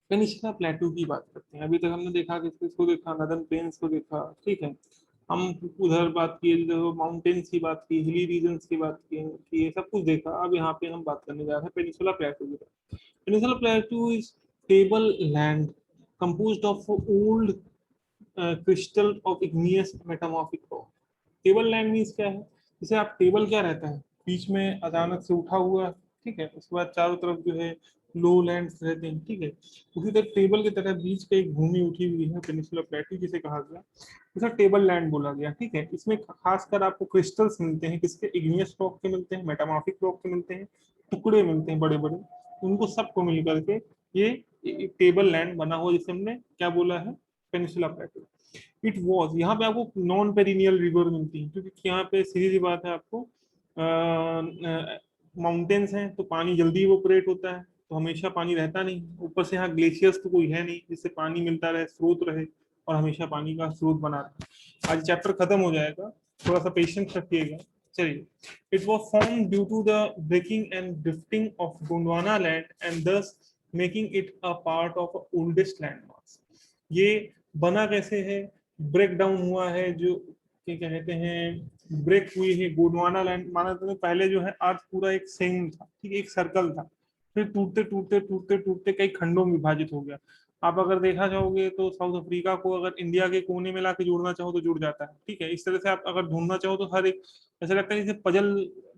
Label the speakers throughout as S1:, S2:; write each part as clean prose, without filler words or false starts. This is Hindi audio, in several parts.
S1: पेनिनसुला प्लेटू की बात करते हैं। अभी तक हमने देखा कि किसको देखा, नदर्न प्लेन्स को देखा, ठीक है। हम उधर बात किए, जो माउंटेन्स की बात की, हिली रीजन्स की बात की, ये सब कुछ देखा। अब यहाँ पे हम बात करने जा रहे हैं पेनिनसुला प्लेटू की। Peninsula प्लेटू is table land composed of old crystal of igneous metamorphic rock। Table land means क्या है? जैसे आप टेबल क्या रहता है, बीच में अचानक से उठा हुआ, ठीक है, उसके बाद चारों तरफ जो है लो लैंड्स रहते हैं, ठीक है। उसी तरह टेबल की तरह बीच पे एक भूमि उठी हुई है पेनिनसुला प्लेटू जिसे कहा गया, इसे टेबल लैंड बोला गया, ठीक है। इसमें खासकर आपको क्रिस्टल्स मिलते हैं, किसके? इग्नियस रॉक के मिलते हैं, मेटामॉर्फिक रॉक के मिलते हैं, टुकड़े मिलते हैं बड़े बड़े। उनको सबको मिल करके ये टेबल लैंड बना हुआ, जिसे हमने क्या बोला है? पेनिनसुला प्लेटू। इट वॉज, यहाँ पे आपको नॉन पेरिनियल रिवर मिलती है, क्योंकि यहाँ पे सीधी सी बात है, आपको माउंटेन्स हैं तो पानी जल्दी इवोपरेट होता है, तो हमेशा पानी रहता नहीं। ऊपर से यहाँ ग्लेशियर्स तो कोई है नहीं जिससे पानी मिलता रहे, स्रोत रहे और हमेशा पानी का स्रोत बना रहे। आज चैप्टर खत्म हो जाएगा, थोड़ा सा पेशेंस रखिएगा। चलिए, it was form due to the breaking and drifting of Gondwana land and this making it a part of oldest land mass. ये बना कैसे है? ब्रेक डाउन हुआ है, जो क्या कहते हैं, ब्रेक हुई है गोंडवाना लैंड। माना तो पहले जो है अर्थ पूरा एक सेम था, ठीक है, एक सर्कल था, फिर टूटते टूटते टूटते टूटते कई खंडों में विभाजित हो गया। आप अगर देखा चाहोगे तो साउथ अफ्रीका को अगर इंडिया के कोने में लाके जोड़ना चाहो तो जुड़ जाता है, ठीक है। इस तरह से आप अगर ढूंढना चाहो तो हर एक, ऐसा लगता है जैसे पजल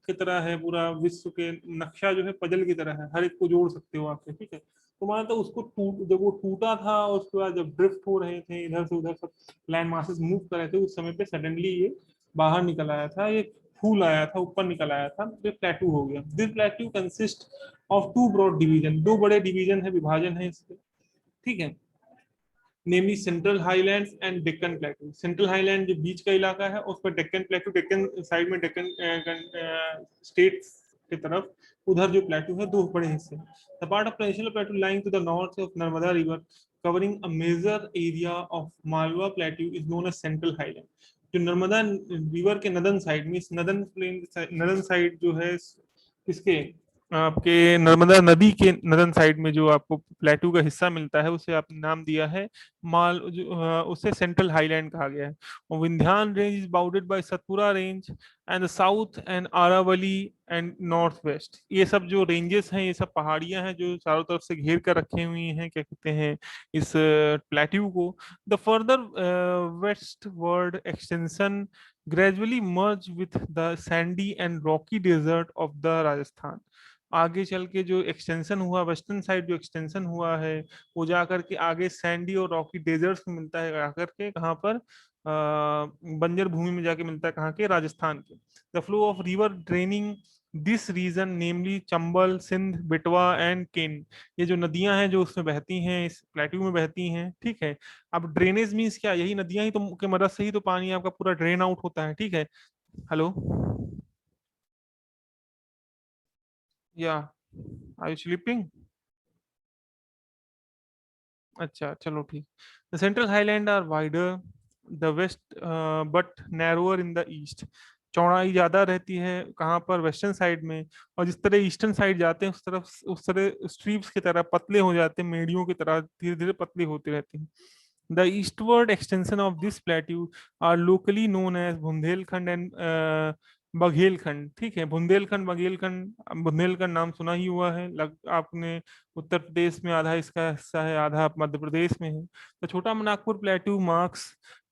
S1: की तरह है, पूरा विश्व के नक्शा जो है पजल की तरह है, हर एक को जोड़ सकते हो आपसे, ठीक है। तो माना तो उसको जब वो टूटा था, उसके बाद जब ड्रिफ्ट हो रहे थे इधर से उधर, सब लैंड मासेस मूव कर रहे थे, उस समय पे सडनली ये बाहर निकल आया था, ये फूल आया था, ऊपर निकल आया था, ये प्लेटू हो गया। This plateau consist of two broad division, दो बड़े डिवीजन है, विभाजन है इसके, ठीक है। Namely central highlands and Deccan plateau. Central highland जो बीच का इलाका है, उस पर डेक्कन प्लेटू, डेक्कन साइड में डेक्कन स्टेट की तरफ उधर जो प्लेटू है, दो बड़े हिस्से हैं। The part of peninsula plateau lying to the north of Narmada river covering a major area of Malwa plateau is known as central highland. जो नर्मदा रिवर के नदन साइड में, नदन प्लेन, नदन साइड जो है किसके, आपके नर्मदा नदी के नदन साइड में जो आपको प्लेटू का हिस्सा मिलता है, उसे आपने नाम दिया है माल, जो उसे सेंट्रल हाईलैंड कहा गया है। और Vindhyan range is bounded by Satpura range and the south and Aravalli and north west. ये सब जो रेंजेस हैं, ये सब पहाड़ियां हैं जो चारों तरफ से घेर कर रखे हुई हैं, क्या कहते हैं, इस प्लेट्यू को। The further westward extension gradually merge with the sandy and rocky desert of the Rajasthan. आगे चल के जो एक्सटेंशन हुआ, वेस्टर्न साइड जो एक्सटेंशन हुआ है, वो जाकर के आगे सैंडी और रॉकी डेजर्ट्स में मिलता है, आकर के कहाँ पर, बंजर भूमि में जाके मिलता है, कहाँ के? राजस्थान के। The flow of river draining this region namely Chambal, Sindh, Betwa and केन। ये जो नदियां हैं जो उसमें बहती हैं, इस प्लेट्यू में बहती हैं, ठीक है। अब ड्रेनेज मीन्स क्या? यही नदियां ही तो के मदद से ही तो पानी आपका पूरा ड्रेन आउट होता है, ठीक है। हेलो, या आर यू स्लीपिंग? अच्छा, चलो ठीक। The central highland are wider the west but narrower in the east. चौड़ाई ज्यादा रहती है कहाँ पर? वेस्टर्न साइड में। और जिस तरह ईस्टर्न साइड जाते हैं उस तरफ, उस तरह स्ट्रीप्स की तरह पतले हो जाते हैं, मेड़ियों की तरह धीरे धीरे पतले होते रहते हैं। The eastward extension of this plateau are locally known as Bundelkhand and Baghelkhand, ठीक है। बुंदेलखंड, बघेलखंड। बुंदेलखंड नाम सुना ही हुआ है, आपने। उत्तर प्रदेश में आधा इसका हिस्सा है, आधा मध्य प्रदेश में है। तो छोटा Nagpur plateau marks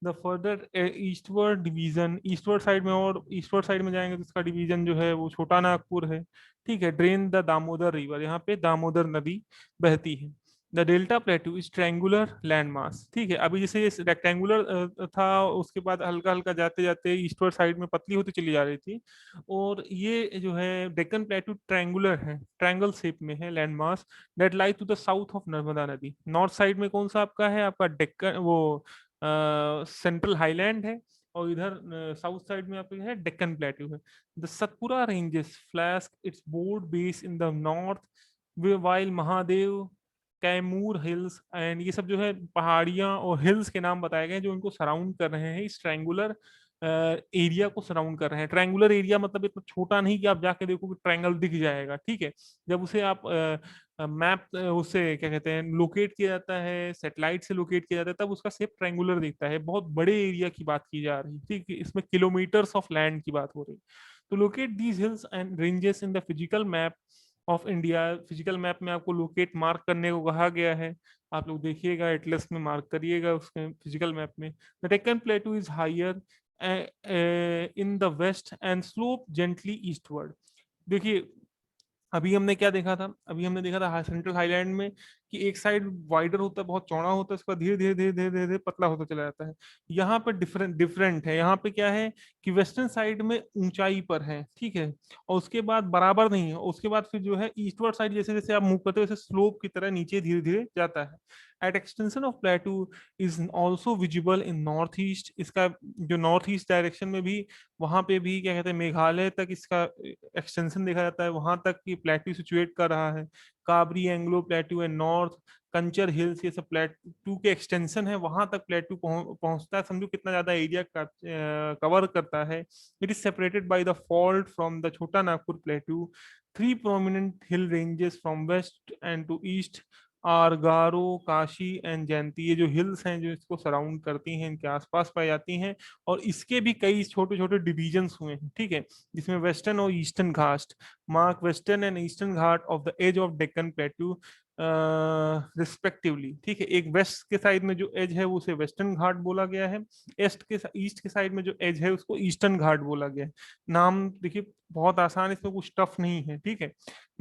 S1: the further eastward division. Eastward side में, और ईस्टवर्ड साइड में जाएंगे तो इसका डिवीजन जो है वो छोटा नागपुर है, ठीक है। ड्रेन द दामोदर रिवर, यहाँ पे दामोदर नदी बहती है। The delta plateau is triangular land mass, ठीक है। अभी जैसे ये रेक्टेंगुलर था, उसके बाद हल्का हल्का जाते जाते ईस्टवर्ड साइड में पतली होती चली जा रही थी। और ये जो है डेक्कन प्लेट्यू ट्रायंगुलर है, ट्रायंगल शेप में है land mass, that lie to the south of Narmada नदी। नॉर्थ साइड में कौन सा आपका है? आपका डेक्कन, वो सेंट्रल हाईलैंड है। और इधर साउथ साइड में आपका है डेक्कन प्लेट्यू है। The Satpura ranges flash it's board base in the north, while Mahadev, Kaimur hills and, ये सब जो है पहाड़ियां और हिल्स के नाम बताए गए हैं जो इनको सराउंड कर रहे हैं, इस ट्रायंगुलर एरिया को सराउंड कर रहे हैं। ट्रायंगुलर एरिया मतलब इतना छोटा नहीं कि आप जाके देखो कि ट्रायंगल दिख जाएगा, ठीक है। जब उसे आप मैप उसे क्या कहते हैं लोकेट किया जाता है, सैटेलाइट से लोकेट किया जाता है, तब उसका शेप ट्रायंगुलर दिखता है। बहुत बड़े एरिया की बात की जा रही है, ठीक है, इसमें किलोमीटर्स ऑफ लैंड की बात हो रही है। तो locate these hills and ranges in the physical map of India. Physical map में आपको लोकेट मार्क करने को कहा गया है। आप लोग देखिएगा, एटलस में मार्क करिएगा उसके फिजिकल मैप में। The Deccan plateau is higher in the west and slope gently eastward. देखिए, अभी हमने क्या देखा था, अभी हमने देखा था सेंट्रल हाईलैंड में कि एक साइड वाइडर होता है, बहुत चौड़ा होता है, उसके बाद धीरे धीरे धीरे धीरे धीरे धीरे पतला होता चला जाता है। यहाँ पे डिफरेंट डिफरेंट है। यहाँ पे क्या है कि वेस्टर्न साइड में ऊंचाई पर है, ठीक है, और उसके बाद बराबर नहीं है, उसके बाद फिर जो है ईस्टवर्ड साइड जैसे जैसे आप मूव करते हो वैसे स्लोप की तरह नीचे धीरे धीरे जाता है। At extension of plateau is also visible in north east. इसका जो नॉर्थ ईस्ट डायरेक्शन में भी, वहां पे भी क्या कहते हैं मेघालय तक इसका एक्सटेंशन देखा जाता है, वहां तक की प्लेट्यू सिचुएट कर रहा है। काबरी, Anglong plateau and north Cachar hills, ये सब प्लेट्यू के एक्सटेंशन है, वहां तक प्लेट्यू पहुंचता है। समझो कितना ज्यादा एरिया कवर करता है। It is separated by the fault from the Chota Nagpur plateau. Three prominent hill ranges from west end to east are Garo, Khasi and Jaintia. ये जो हिल्स हैं जो इसको सराउंड करती हैं, इनके आसपास पाई जाती हैं। और इसके भी कई छोटे छोटे डिविजन्स हुए हैं, ठीक है, जिसमें वेस्टर्न और eastern Ghat mark western and eastern Ghat of the edge of Deccan plateau respectively, ठीक है। एक वेस्ट के साइड में जो एज है वो उसे वेस्टर्न घाट बोला गया है, ईस्ट के साइड में जो एज है उसको ईस्टर्न घाट बोला गया है। नाम देखिए बहुत आसान है, इसमें कुछ टफ नहीं है, ठीक है।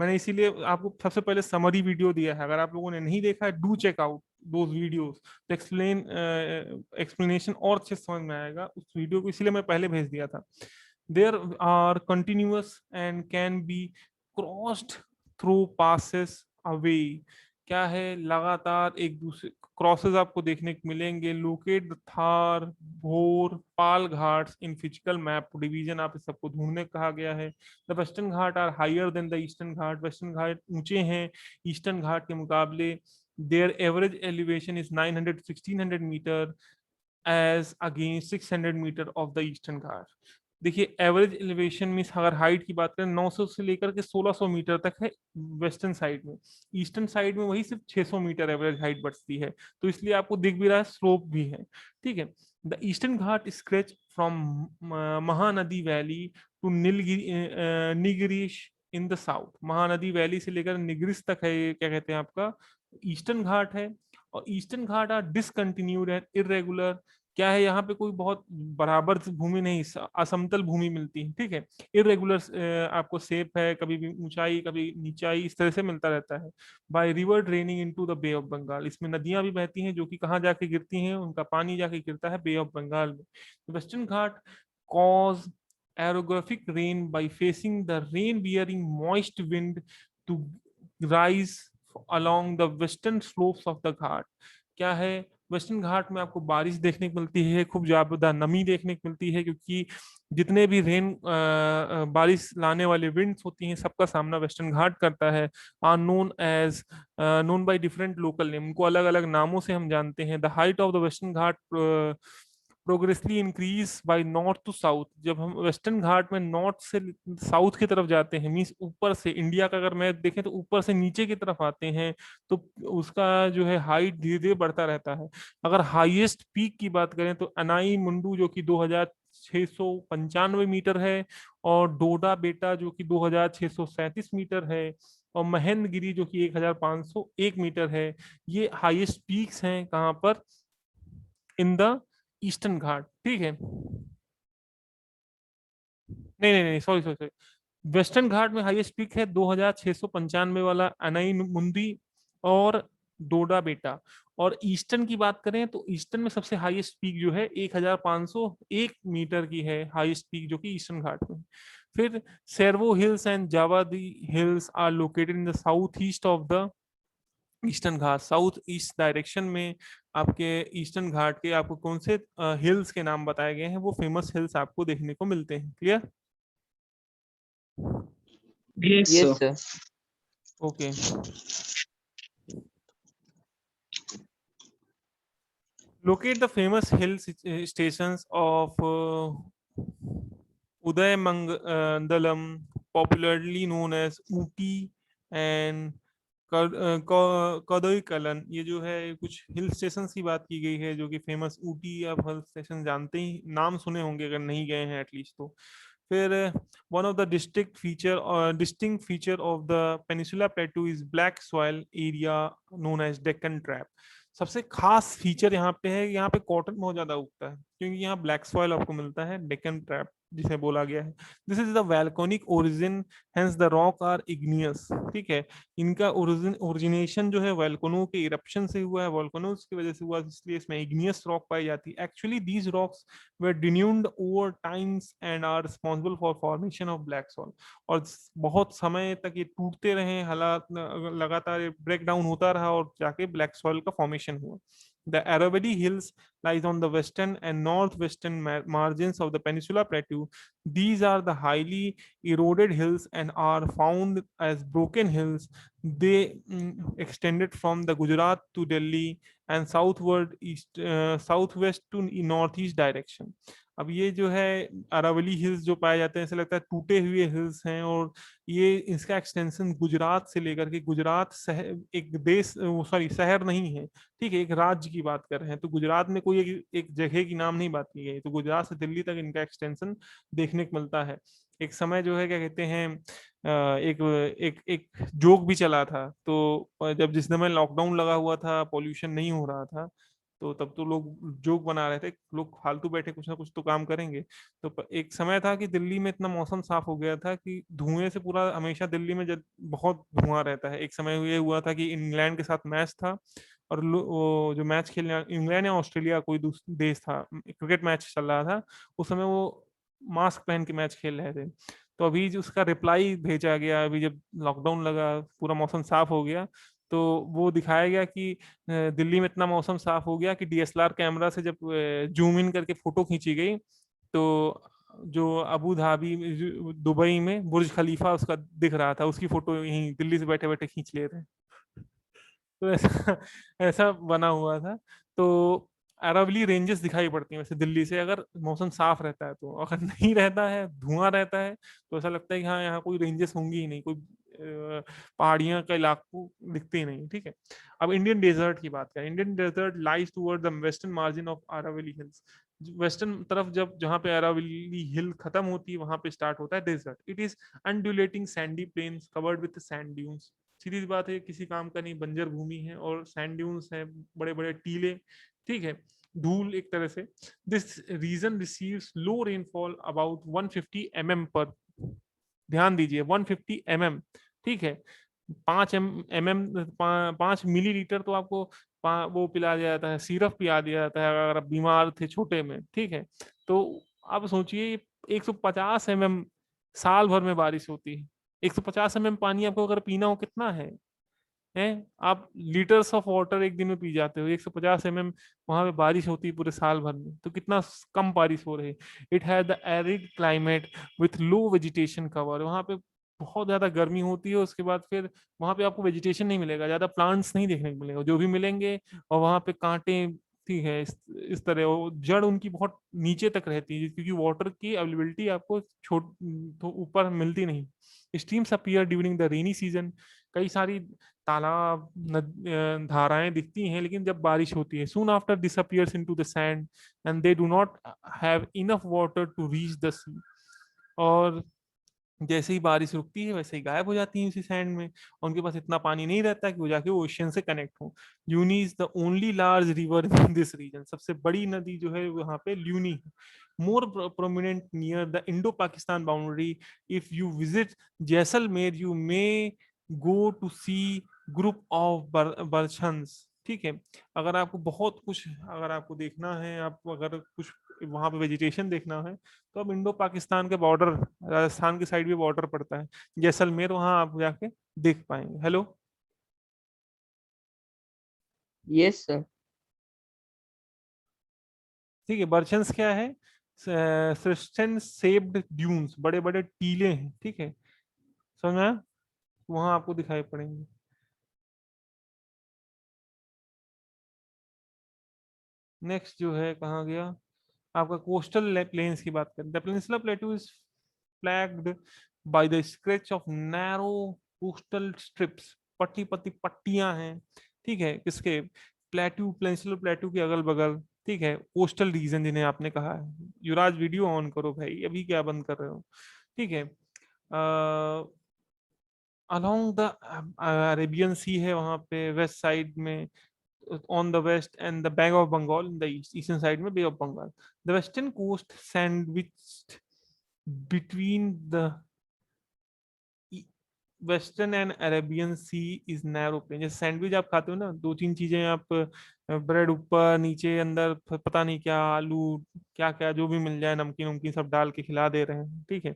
S1: मैंने इसीलिए आपको सबसे पहले समरी वीडियो दिया है, अगर आप लोगों ने नहीं देखा है do check out those videos, तो एक्सप्लेनेशन और अच्छे से समझ में आएगा। उस वीडियो को इसीलिए मैं पहले भेज दिया था। There are continuous and can be crossed through passes away. क्या है, लगातार एक दूसरे क्रॉसेस आपको देखने को मिलेंगे। Locate the Thar, Bhor, Pal Ghats in physical map division, आप इस सबको ढूंढने कहा गया है। The western Ghat are higher than the eastern Ghat. Western Ghat ऊंचे हैं ईस्टर्न घाट के मुकाबले। Their average elevation is 900 to 1600 metre as against 600 metre of the eastern Ghat. देखिए एवरेज एलिवेशन में अगर हाइट की बात करें 900 से लेकर के 1600 मीटर तक है वेस्टर्न साइड में। ईस्टर्न साइड में वही सिर्फ 600 मीटर एवरेज हाइट बढ़ती है। तो इसलिए आपको दिख भी रहा है स्लोप भी है, ठीक है। द ईस्टर्न घाट stretch from Mahanadi valley to Nilgiri Nilgiris in the south. Mahanadi valley से लेकर निगरिस तक है, ये क्या कहते हैं आपका ईस्टर्न घाट है। और eastern Ghat are discontinued and irregular. क्या है, यहाँ पे कोई बहुत बराबर भूमि नहीं, असमतल भूमि मिलती है, ठीक है। इरेगुलर आपको शेप है, कभी भी ऊंचाई कभी नीचाई, इस तरह से मिलता रहता है। By river draining into the bay of Bengal, इसमें नदियां भी बहती हैं जो कि कहाँ जाके गिरती हैं, उनका पानी जाके गिरता है बे ऑफ बंगाल में। वेस्टर्न घाट cause orographic rain by facing the rain bearing moist wind to rise along the western slopes of the घाट। क्या है, वेस्टर्न घाट में आपको बारिश देखने को मिलती है, खूब ज्यादा नमी देखने को मिलती है, क्योंकि जितने भी बारिश लाने वाले विंड्स होती हैं सबका सामना वेस्टर्न घाट करता है। Are known by different local name, उनको अलग अलग नामों से हम जानते हैं। The height of the western घाट progressively increase by north to south. जब हम वेस्टर्न घाट में नॉर्थ से साउथ की तरफ जाते हैं, मीन्स ऊपर से, इंडिया का अगर मैप देखें तो ऊपर से नीचे की तरफ आते हैं, तो उसका जो है हाइट धीरे धीरे बढ़ता रहता है। अगर हाईएस्ट पीक की बात करें तो अनाई मुंडू जो कि 2695 मीटर है, और डोडा बेटा जो कि 2637 मीटर है, और महेंद्रगिरी जो कि 1501 मीटर है। ये हाईएस्ट पीक्स हैं कहाँ पर, इन द ईस्टर्न घाट, ठीक है। नहीं नहीं नहीं, सॉरी सॉरी सॉरी, वेस्टर्न घाट में हाईएस्ट पीक है 2695 वाला अनाई मुंदी और डोडा बेटा। और ईस्टर्न की बात करें तो ईस्टर्न में सबसे हाईएस्ट पीक जो है 1501 मीटर की है, हाईएस्ट पीक जो कि ईस्टर्न घाट में। फिर Shevaroy hills and Javadi hills are located in the south east of the eastern घाट। साउथ ईस्ट डायरेक्शन में आपके ईस्टर्न घाट के आपको कौन से हिल्स के नाम बताए गए हैं, वो फेमस हिल्स आपको देखने को मिलते हैं। Clear?
S2: Yes,
S3: Yes,
S2: sir.
S3: sir.
S1: Okay. Locate the famous hill stations of Udayamangalam, popularly known as Ooty and कदोईकलन, ये जो है कुछ हिल स्टेशन की बात की गई है जो कि फेमस, ऊटी आप हिल स्टेशन जानते ही, नाम सुने होंगे अगर नहीं गए हैं एटलीस्ट तो। फिर one of the distinct feature of the peninsula plateau is black soil area known as Deccan trap. सबसे खास फीचर यहाँ पे है, यहाँ पे कॉटन बहुत ज्यादा उगता है क्योंकि यहाँ ब्लैक सॉइल आपको मिलता है, डेक्कन ट्रैप जिसे बोला गया है। This is the volcanic origin, hence the rock are igneous. ठीक है, इनका ओरिजिनेशन जो है वोल्केनो के इरप्शन से हुआ है, वोल्केनोज की वजह से हुआ, इसलिए इसमें इग्नियस रॉक पाई जाती है। Actually these rocks were denuded over times and are responsible for formation of black salt. और बहुत समय तक ये टूटते रहे, हालात लगातार ब्रेक डाउन होता रहा और जाके ब्लैक सॉइल का फॉर्मेशन हुआ। The Aravalli Hills lies on the western and northwestern margins of the Peninsula Plateau. These are the highly eroded hills and are found as broken hills. They extended from the Gujarat to Delhi and southwest to northeast direction. अब ये जो है अरावली हिल्स जो पाए जाते हैं, ऐसा लगता है टूटे हुए हिल्स हैं, और ये इसका एक्सटेंशन गुजरात से लेकर के, गुजरात शहर एक देश, सॉरी शहर नहीं है, ठीक है, एक राज्य की बात कर रहे हैं, तो गुजरात में कोई एक जगह की नाम नहीं बात की गई, तो गुजरात से दिल्ली तक इनका एक्सटेंशन देखने को मिलता है। एक समय जो है क्या कहते हैं, एक एक एक जोक भी चला था, तो जब जिस समय लॉकडाउन लगा हुआ था, पॉल्यूशन नहीं हो रहा था, तो तब तो लोग जोक बना रहे थे, लोग फालतू बैठे कुछ ना कुछ तो काम करेंगे। तो एक समय था कि दिल्ली में इतना मौसम साफ हो गया था कि धुएं से पूरा, हमेशा दिल्ली में जब बहुत धुआं रहता है। एक समय ये हुआ था कि इंग्लैंड के साथ मैच था, और वो जो मैच खेलने, इंग्लैंड या ऑस्ट्रेलिया कोई दूसरा देश था, क्रिकेट मैच चल रहा था, उस समय वो मास्क पहन के मैच खेल रहे थे। तो अभी जो उसका रिप्लाई भेजा गया, अभी जब लॉकडाउन लगा, पूरा मौसम साफ हो गया, तो वो दिखाया गया कि दिल्ली में इतना मौसम साफ हो गया कि डीएसएलआर कैमरा से जब जूम इन करके फोटो खींची गई, तो जो अबू धाबी, दुबई में बुर्ज खलीफा उसका दिख रहा था, उसकी फोटो यहीं दिल्ली से बैठे बैठे खींच ले रहे हैं। तो ऐसा ऐसा बना हुआ था। तो अरावली रेंजेस दिखाई पड़ती हैं वैसे दिल्ली से, अगर मौसम साफ रहता है तो। अगर नहीं रहता है, धुआं रहता है, तो ऐसा लगता है कि हाँ यहाँ कोई रेंजेस होंगी ही नहीं, कोई पहाड़ियां का इलाकों दिखते ही नहीं। ठीक है, अब इंडियन डेजर्ट की बात करें। Indian desert lies toward the western margin of Aravalli hills. Western तरफ जब जहाँ पे अरावली हिल खत्म होती है, वहां पे स्टार्ट होता है desert. It is undulating sandy plains covered with sand dunes. सीधी बात है, किसी काम का नहीं, बंजर भूमि है, और सैंड ड्यून्स हैं, बड़े बड़े टीले, ठीक है, धूल एक तरह से। This region receives low rainfall about 150 mm पर। ध्यान दीजिए 150 mm, ठीक है, 5 mm, 5 मिलीलीटर तो आपको वो पिला दिया जाता है, सिरप पिला दिया जाता है अगर आप बीमार थे छोटे में। ठीक है, तो आप सोचिए 150 mm साल भर में बारिश होती है। 150 mm पानी आपको अगर पीना हो, कितना है आप लीटर्स ऑफ वाटर एक दिन में पी जाते हो। 150 mm वहां पे बारिश होती है पूरे साल भर में, तो कितना कम बारिश हो रही है। It has the arid climate with low vegetation cover. वहां पे बहुत ज्यादा गर्मी होती है, उसके बाद फिर वहां पे आपको वेजिटेशन नहीं मिलेगा, ज्यादा प्लांट्स नहीं देखने को मिलेगा, जो भी मिलेंगे और वहां पे कांटे, ठीक है, इस तरह जड़ उनकी बहुत नीचे तक रहती है, क्योंकि वाटर की अवेलेबिलिटी आपको छोट तो ऊपर मिलती नहीं। Streams appear during the rainy season. कई सारी तालाब, धाराएं दिखती हैं, लेकिन जब बारिश होती है, soon after disappears into the sand and they do not have enough water to reach the sea. और जैसे ही बारिश रुकती है वैसे ही गायब हो जाती है उसी सैंड में, और उनके पास इतना पानी नहीं रहता कि वो जाके ओशियन से कनेक्ट हो। Luni is the only large river in this region. सबसे बड़ी नदी जो है वहां पे ल्यूनी है। More prominent near the Indo Pakistan boundary. If you visit Jaisalmer you may go to see group of barchans. ठीक है, अगर आपको बहुत कुछ, अगर आपको देखना है, आप अगर कुछ वहां पे वेजिटेशन देखना है, तो अब इंडो पाकिस्तान के बॉर्डर, राजस्थान की साइड भी बॉर्डर पड़ता है जैसलमेर, वहां आप जाके देख पाएंगे। हेलो।
S2: Yes sir.
S1: ठीक है, बर्चन्स क्या है? सिस्टन शेप्ड ड्यून्स, बड़े बड़े टीले हैं, ठीक है, समझ में आया? वहां आपको दिखाई पड़ेंगे। नेक्स्ट जो है कहाँ गया आपका, कोस्टल प्लेन्स की बात करें। The peninsula प्लेटू is flagged by the stretch of narrow coastal strips पतली पतली पट्टियां हैं, ठीक है, किसके, प्लेट्यू, पेनिनसुलर प्लेट्यू के अगल बगल, ठीक है, कोस्टल रीजन जिन्हें आपने कहा है। युवराज वीडियो ऑन करो भाई, अभी क्या बंद कर रहे हो, ठीक है। अलोंग द अरेबियन सी है वहां पे वेस्ट साइड में, on the west, and the Bay of Bengal in the eastern side में Bay of Bengal. The western coast sandwiched between the western and Arabian sea is narrow plain. जैसे सैंडविच आप खाते हो ना, दो तीन चीजें आप, ब्रेड ऊपर नीचे अंदर पता नहीं क्या, आलू क्या क्या जो भी मिल जाए, नमकीन नमकीन सब डाल के खिला दे रहे हैं, ठीक है।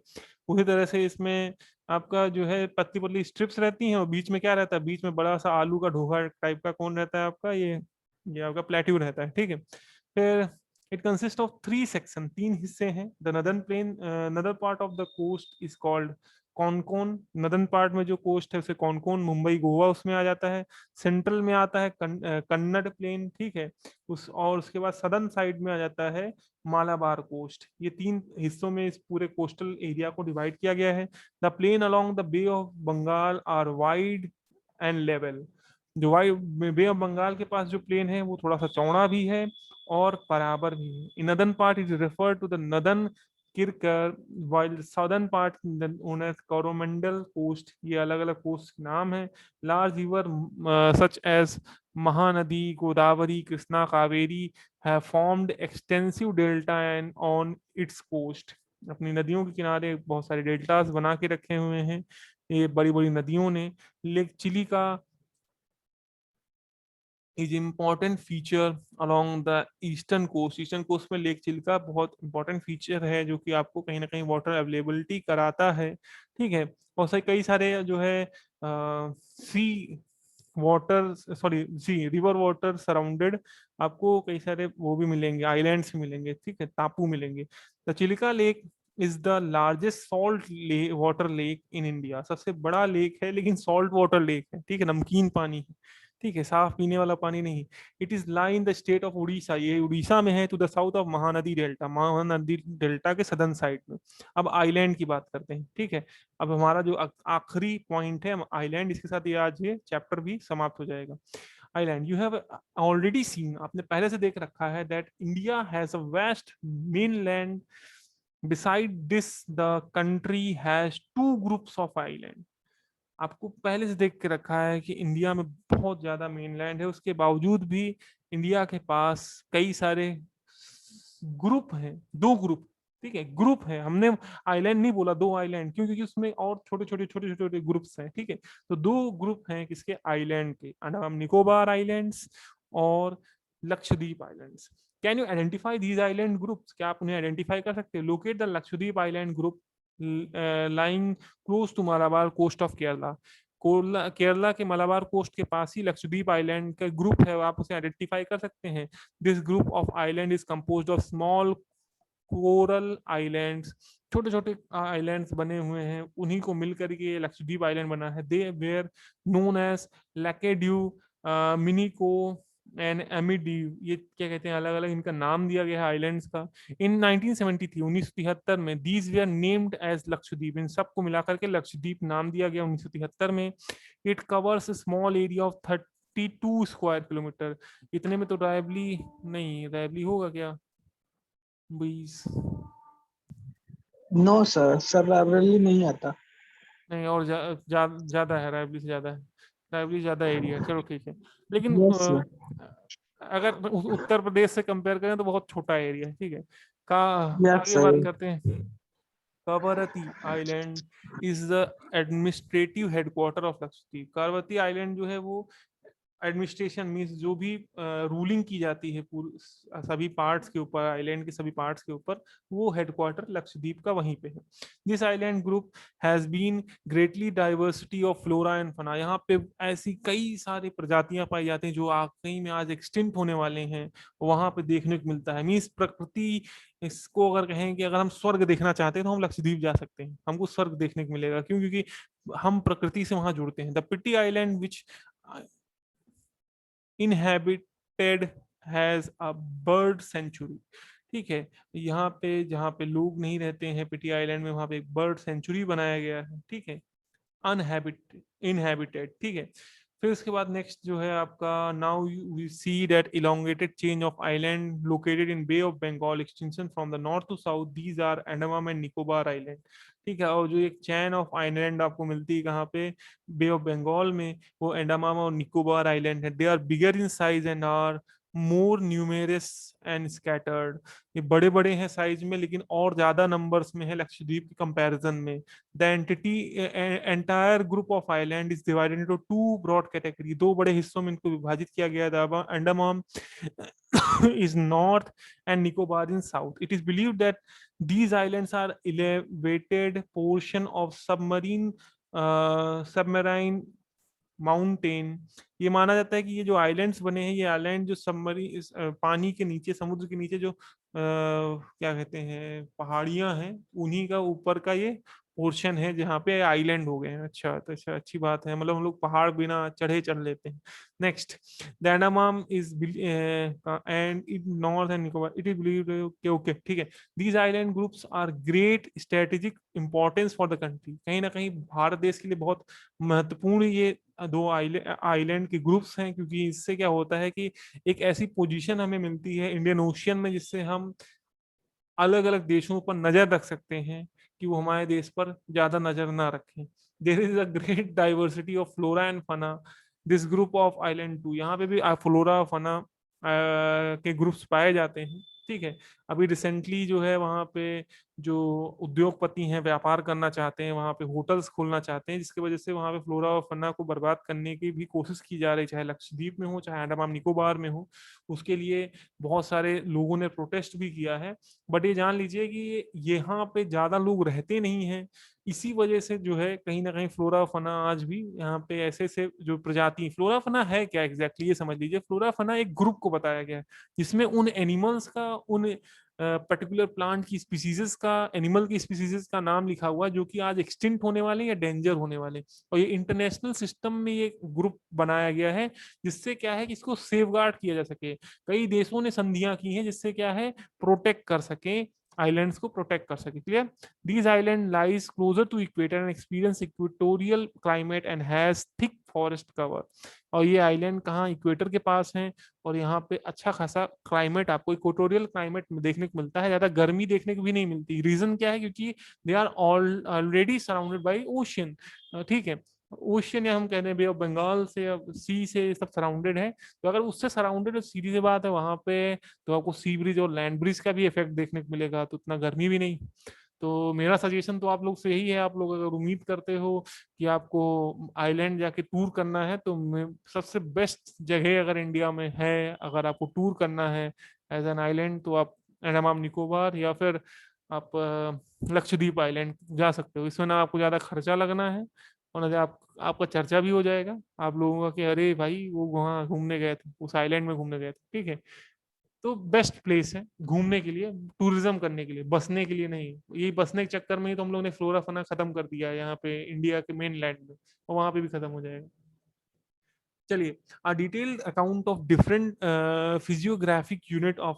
S1: उसी तरह से इसमें आपका जो है पतली पतली स्ट्रिप्स रहती हैं, और बीच में क्या रहता है, बीच में बड़ा सा आलू का ढोखा टाइप का कौन रहता है आपका, ये आपका प्लेट्यू रहता है, ठीक है। फिर it consist of three section, तीन हिस्से हैं। The northern plain, northern part of the coast is called Konkan. Northern part में जो कोस्ट है उसे कॉनकोन, मुंबई गोवा उसमें आ जाता है। सेंट्रल में आता है कन्नड़ प्लेन, ठीक है, उस और उसके बाद सदर्न साइड में आ जाता है मालाबार कोस्ट। ये तीन हिस्सों में इस पूरे कोस्टल एरिया को डिवाइड किया गया है। The plain along the bay of Bengal are wide and level. जो वाइड बे ऑफ बंगाल के पास जो प्लेन है वो थोड़ा सा चौड़ा भी है और बराबर भी है। In northern part is refer to the northern किरकर, while southern part known as Coromandel coast। ये अलग अलग कोस्ट के नाम है। Large river such as Mahanadi, Godavari, Krishna, Kaveri have formed extensive delta and on its coast। अपनी नदियों के किनारे बहुत सारे डेल्टास बना के रखे हुए हैं ये बड़ी बड़ी नदियों ने। Lake Chilika is important feature along the eastern coast. Eastern coast में लेक चिल्का बहुत इंपॉर्टेंट फीचर है जो कि आपको कहीं ना कहीं वाटर अवेलेबिलिटी कराता है, ठीक है। और सही कई सारे जो है sea water, sorry sea river water surrounded, आपको कई सारे वो भी मिलेंगे, आइलैंड्स भी मिलेंगे, ठीक है, टापू मिलेंगे। The Chilika lake is the largest salt water lake in India. सबसे बड़ा लेक है लेकिन सॉल्ट वाटर लेक है, ठीक है, नमकीन पानी है, ठीक है, साफ पीने वाला पानी नहीं। It is lie in the state of Orissa, ये उड़ीसा में है, to the south of Mahanadi delta, Mahanadi delta के सदर्न साइड में। अब आइलैंड की बात करते हैं, ठीक है। अब हमारा जो आखिरी पॉइंट है आइलैंड, इसके साथ ये आज ये चैप्टर भी समाप्त हो जाएगा। Island, you have already seen, आपने पहले से देख रखा है, that India has a west mainland. Beside this the country has two groups of island. आपको पहले से देख के रखा है कि इंडिया में बहुत ज्यादा मेनलैंड है, उसके बावजूद भी इंडिया के पास कई सारे ग्रुप हैं, दो ग्रुप, ठीक है, ग्रुप है। हमने आइलैंड नहीं बोला, दो आइलैंड, क्यों, क्योंकि उसमें और छोटे छोटे छोटे छोटे ग्रुप्स हैं, ठीक है। तो दो ग्रुप हैं किसके, आइलैंड के, अंडमान निकोबार आइलैंड्स और Lakshadweep islands. Can you identify these island groups, क्या आप उन्हें आइडेंटिफाई कर सकते हैं? Locate the Lakshadweep island group lying close to Malabar coast of Kerala. Kerala के मलाबार कोस्ट के पास ही लक्षद्वीप आइलैंड का ग्रुप है, आप उसे आइडेंटिफाई कर सकते हैं। This group of island is composed of small coral islands. छोटे छोटे आइलैंड्स बने हुए हैं, उन्हीं को मिलकर के लक्षद्वीप आइलैंड बना है। दे where known as लैकेड्यू, Minicoy and एमिड्यू, ये क्या कहते हैं, अलग अलग इनका नाम दिया गया है आइलैंड्स का। इन 1973, 1973 में these were named as Lakshadweep, इन सबको मिलाकर के लक्षद्वीप नाम दिया गया 1973 में। It covers small area of 32 square kilometre. इतने में तो रायबली नहीं, रायबली होगा क्या 20,
S3: नो सर, सर रायबरेली नहीं आता।
S1: नहीं और ज्यादा है, रायबली से ज्यादा है, रायबली ज्यादा एरिया है, चलो ठीक है। लेकिन
S3: यस सर।
S1: अगर उत्तर प्रदेश से कंपेयर करें तो बहुत छोटा एरिया है, ठीक है। का
S3: यस
S1: आगे बात
S3: सर।
S1: करते हैं। Kavaratti island is the administrative headquarter of Lakshadweep. Kavaratti island जो है वो एडमिनिस्ट्रेशन मीन्स जो भी रूलिंग की जाती है पूरे सभी पार्ट्स के ऊपर, आइलैंड के सभी पार्ट्स के ऊपर, वो हेडक्वार्टर लक्षद्वीप का वहीं पे है। This island group has been greatly diversity of flora and fauna. यहाँ पे ऐसी कई सारी प्रजातियां पाई जाती हैं जो कहीं में आज एक्सटिंक्ट होने वाले हैं, वहां पे देखने को मिलता है। मीन्स प्रकृति, इसको अगर कहें कि अगर हम स्वर्ग देखना चाहते हैं तो हम लक्षद्वीप जा सकते हैं, हमको स्वर्ग देखने को मिलेगा। क्यों? क्योंकि हम प्रकृति से वहां जुड़ते हैं। The Pitti island which inhabited has a bird sanctuary। ठीक है, यहाँ पे जहाँ पे लोग नहीं रहते हैं पिटी आइलैंड में, वहां पे एक बर्ड सेंचुरी बनाया गया है, ठीक है। इनहेबिटेड, ठीक है। फिर उसके बाद नेक्स्ट जो है आपका, now we see that elongated change of island located in bay of Bengal extension from the north to south, these are Andaman and Nicobar island, ठीक है। और जो एक चैन ऑफ आइलैंड आपको मिलती है कहाँ पे, बे ऑफ बंगाल में, वो अंडमान और निकोबार आइलैंड है। They are bigger in size and are more numerous and scattered, ये बड़े बड़े हैं साइज में लेकिन और ज्यादा नंबर्स में है लक्षद्वीप के कंपैरिजन में। The entire group of island is divided into two broad category, दो बड़े हिस्सों में इनको विभाजित किया गया है। Andaman is north and Nicobar in south. It is believed that these islands are elevated portion of submarine mountain. ये माना जाता है कि ये जो आइलैंड्स बने हैं, ये आइलैंड जो पानी के नीचे, समुद्र के नीचे जो क्या कहते हैं पहाड़ियां हैं, उन्हीं का ऊपर का ये पोर्शन है जहाँ पे आइलैंड हो गए हैं। अच्छा, तो अच्छा, अच्छी बात है, मतलब हम लोग पहाड़ बिना चढ़े चढ़ लेते हैं। Next, the Andaman is and in north and Nicobar it is believed, okay okay, ठीक है। These island groups are great strategic importance for the country, कहीं ना कहीं भारत देश के लिए बहुत महत्वपूर्ण ये दो आइलैंड के ग्रुप्स हैं, क्योंकि इससे क्या होता है कि एक ऐसी पोजीशन हमें मिलती है इंडियन ओशियन में जिससे हम अलग अलग देशों पर नजर रख सकते हैं कि वो हमारे देश पर ज्यादा नजर ना रखें। There is a great diversity of flora and fauna this group of island too, यहाँ पे भी फ्लोरा फना के ग्रुप्स पाए जाते हैं, ठीक है। अभी रिसेंटली जो है वहाँ पे जो उद्योगपति हैं, व्यापार करना चाहते हैं, वहाँ पे होटल्स खोलना चाहते हैं, जिसकी वजह से वहाँ पे फ्लोरा और फना को बर्बाद करने की भी कोशिश की जा रही है, चाहे लक्षद्वीप में हो चाहे अंडमान निकोबार में हो। उसके लिए बहुत सारे लोगों ने प्रोटेस्ट भी किया है। बट ये जान लीजिए कि यहाँ पे ज्यादा लोग रहते नहीं हैं, इसी वजह से जो है कहीं ना कहीं फ्लोरा फना आज भी यहाँ पे ऐसे ऐसे जो प्रजाति, फ्लोरा फना है क्या एग्जैक्टली, ये समझ लीजिए। फ्लोरा फना एक ग्रुप को बताया गया है जिसमें उन एनिमल्स का, उन पर्टिकुलर प्लांट की स्पीसीज का, एनिमल की स्पीसीज का नाम लिखा हुआ है जो कि आज एक्सटिंक्ट होने वाले या डेंजर होने वाले। और ये इंटरनेशनल सिस्टम में ये ग्रुप बनाया गया है जिससे क्या है कि इसको सेफ गार्ड किया जा सके। कई देशों ने संधियां की हैं जिससे क्या है प्रोटेक्ट कर सके, आइलैंड्स को प्रोटेक्ट कर सके। Clear? These island lies closer to equator and experience equatorial climate and has thick forest cover. और ये आइलैंड कहाँ, इक्वेटर के पास है, और यहाँ पे अच्छा खासा क्लाइमेट आपको इक्वेटोरियल क्लाइमेट देखने को मिलता है, ज्यादा गर्मी देखने को भी नहीं मिलती। रीजन क्या है, क्योंकि they are already surrounded by ocean, ठीक है। ओशियन या हम कहते हैं बे ऑफ बंगाल से या सी से सब सराउंडेड है। तो अगर उससे सराउंडेड, सीधी सी बात है वहां पे तो आपको सी ब्रिज और लैंड ब्रिज का भी इफेक्ट देखने को मिलेगा, तो उतना गर्मी भी नहीं। तो मेरा सजेशन तो आप लोग से यही है, आप लोग अगर उम्मीद करते हो कि आपको आइलैंड जाके टूर करना है तो सबसे बेस्ट जगह अगर इंडिया में है, अगर आपको टूर करना है एज एन आइलैंड, तो आप अंडमान निकोबार या फिर आप लक्षद्वीप आइलैंड जा सकते हो। इसमें ना आपको ज्यादा खर्चा लगना है और ना आपका चर्चा भी हो जाएगा आप लोगों का कि अरे भाई वो वहाँ घूमने गए थे, उस आइलैंड में घूमने गए थे, ठीक है। तो बेस्ट प्लेस है घूमने के लिए, टूरिज्म करने के लिए, बसने के लिए नहीं। यही बसने के चक्कर में ही तो हम लोग ने फ्लोरा फना खत्म कर दिया है यहाँ पे इंडिया के मेन लैंड में, और वहां पे भी खत्म हो जाएगा। चलिए, a detailed account of different physiographic unit of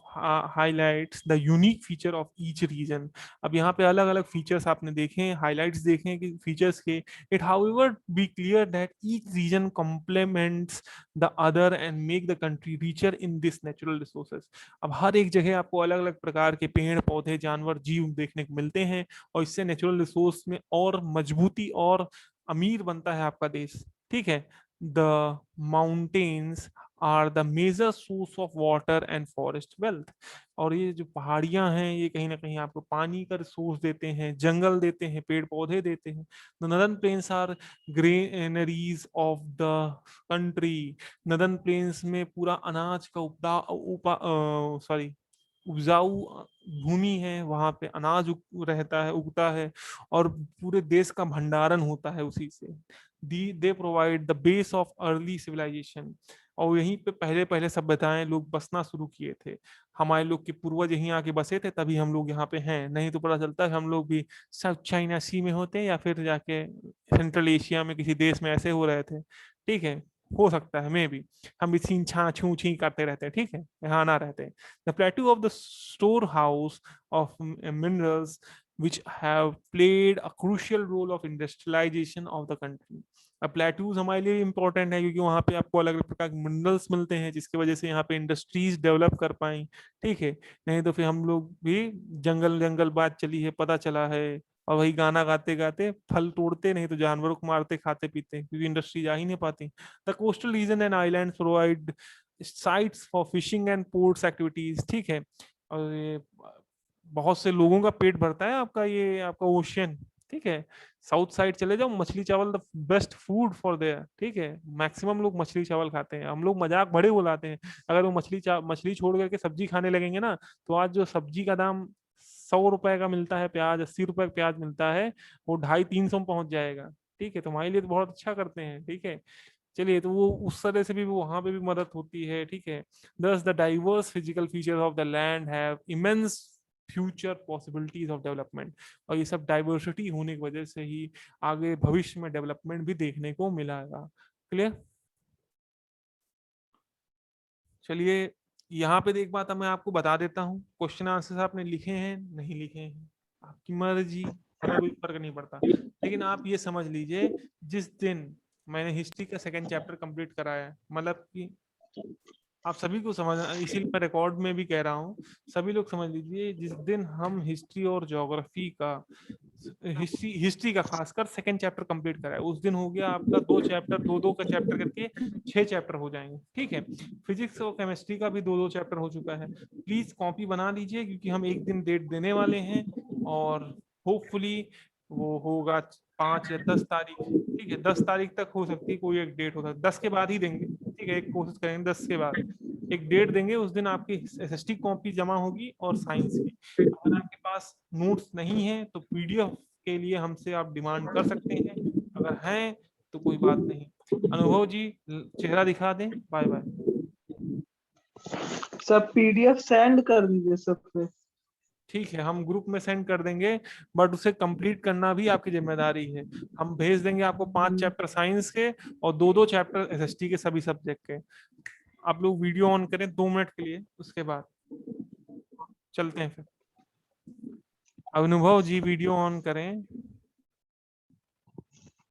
S1: highlights the unique feature of each region। अब यहाँ पे अलग अलग फीचर्स आपने देखे हैं, हाइलाइट्स देखे हैं कि फीचर्स के। It however be clear that each region complements the other and make the country richer in this natural resources. अब हर एक जगह आपको अलग अलग प्रकार के पेड़ पौधे जानवर जीव देखने को मिलते हैं, और इससे नेचुरल रिसोर्स में और मजबूती और अमीर बनता है आपका देश, ठीक है। The mountains are the major source of water and forest wealth। और ये जो पहाड़ियां हैं ये कहीं ना कहीं आपको पानी का रिसोर्स देते हैं, जंगल देते हैं, पेड़ पौधे देते हैं। The northern plains are granaries of the country। Northern plains में पूरा अनाज का उपजाऊ भूमि है, वहां पे अनाज रहता है, उगता है, और पूरे देश का भंडारण होता है उसी से। They provide the base of early civilisation. और यहीं पे पहले पहले सभ्यताएं लोग बसना शुरू किए थे। हमारे लोग के पूर्वज यहीं आके बसे थे, तभी हम लोग यहाँ पे हैं, नहीं तो पता चलता है हम लोग भी साउथ चाइना सी में होते या फिर जाके सेंट्रल एशिया में किसी देश में ऐसे हो रहे थे, ठीक है। हो सकता है, मे भी हम भी छीन छा छू छी करते रहते हैं, ठीक है, यहाँ ना रहते। The plateau of the store house of minerals which have played a crucial role of industrialization of the country. अब प्लेट्यूज हमारे लिए इंपॉर्टेंट है क्योंकि वहां पे आपको अलग अलग प्रकार के मिनरल्स मिलते हैं जिसकी वजह से यहाँ पे इंडस्ट्रीज डेवलप कर पाई, ठीक है। नहीं तो फिर हम लोग भी जंगल जंगल बात चली है, पता चला है, और वही गाना गाते गाते फल तोड़ते, नहीं तो जानवरों को मारते खाते पीते, क्योंकि इंडस्ट्री जा ही नहीं पाती। The coastal region and island provide sites for fishing and ports activities, ठीक है। और ये बहुत से लोगों का पेट भरता है आपका, ये आपका ओशियन, ठीक है। साउथ साइड चले जाओ, मछली चावल the best food for their, ठीक है। मैक्सिमम लोग मछली चावल खाते हैं, हम लोग मजाक बड़े उड़ाते हैं। अगर वो मछली छोड़ करके सब्जी खाने लगेंगे ना, तो आज जो सब्जी का दाम 100 रुपए का मिलता है, प्याज 80 रुपए का प्याज मिलता है, वो 250-300 में पहुंच जाएगा, ठीक है। तुम्हारे लिए तो बहुत अच्छा करते हैं, ठीक है। चलिए, तो वो उस तरह से भी वहां पे भी मदद होती है, ठीक है। Thus the diverse physical features of the land have immense future possibilities of development, और ये सब डाइवर्सिटी होने की वजह से ही आगे भविष्य में डेवलपमेंट भी देखने को मिलेगा। क्लियर? चलिए, यहाँ पे एक बात मैं आपको बता देता हूँ, क्वेश्चन आंसर आपने लिखे हैं नहीं लिखे हैं आपकी मर्जी, हमें कोई फर्क नहीं पड़ता। लेकिन आप ये समझ लीजिए, जिस दिन मैंने हिस्ट्री का सेकंड चैप्टर कंप्लीट कराया, मतलब कि आप सभी को समझ, इसीलिए मैं रिकॉर्ड में भी कह रहा हूँ, सभी लोग समझ लीजिए, जिस दिन हम हिस्ट्री और ज्योग्राफी का, हिस्ट्री का खासकर सेकंड चैप्टर कंप्लीट करा है, उस दिन हो गया आपका 2 चैप्टर, दो का चैप्टर करके 6 चैप्टर हो जाएंगे, ठीक है। फिजिक्स और केमिस्ट्री का भी 2 चैप्टर हो चुका है। प्लीज कॉपी बना लीजिए, क्योंकि हम एक दिन डेट देने वाले हैं, और होपफुली वो होगा 5 या 10 तारीख, ठीक है। 10 तारीख तक हो सकती है कोई एक डेट, होता है 10 के बाद ही देंगे, ठीक है। एक कोशिश करेंगे 10 के बाद एक डेट देंगे, उस दिन आपकी एसएसटी कॉपी जमा होगी और साइंस की। अगर आपके पास नोट्स नहीं है तो पीडीएफ के लिए हमसे आप डिमांड कर सकते हैं, अगर हैं तो कोई बात नहीं। अनुभव जी, चेहरा दिखा दें, बाय बाय।
S3: सब पीडीएफ सेंड कर दीजिए सब पे।
S1: ठीक है, हम ग्रुप में सेंड कर देंगे, बट उसे कंप्लीट करना भी आपकी जिम्मेदारी है। हम भेज देंगे आपको 5 चैप्टर साइंस के और 2-2 चैप्टर एसएसटी के सभी सब्जेक्ट के। आप लोग वीडियो ऑन करें 2 मिनट के लिए, उसके बाद चलते हैं फिर। अनुभव जी वीडियो ऑन करें।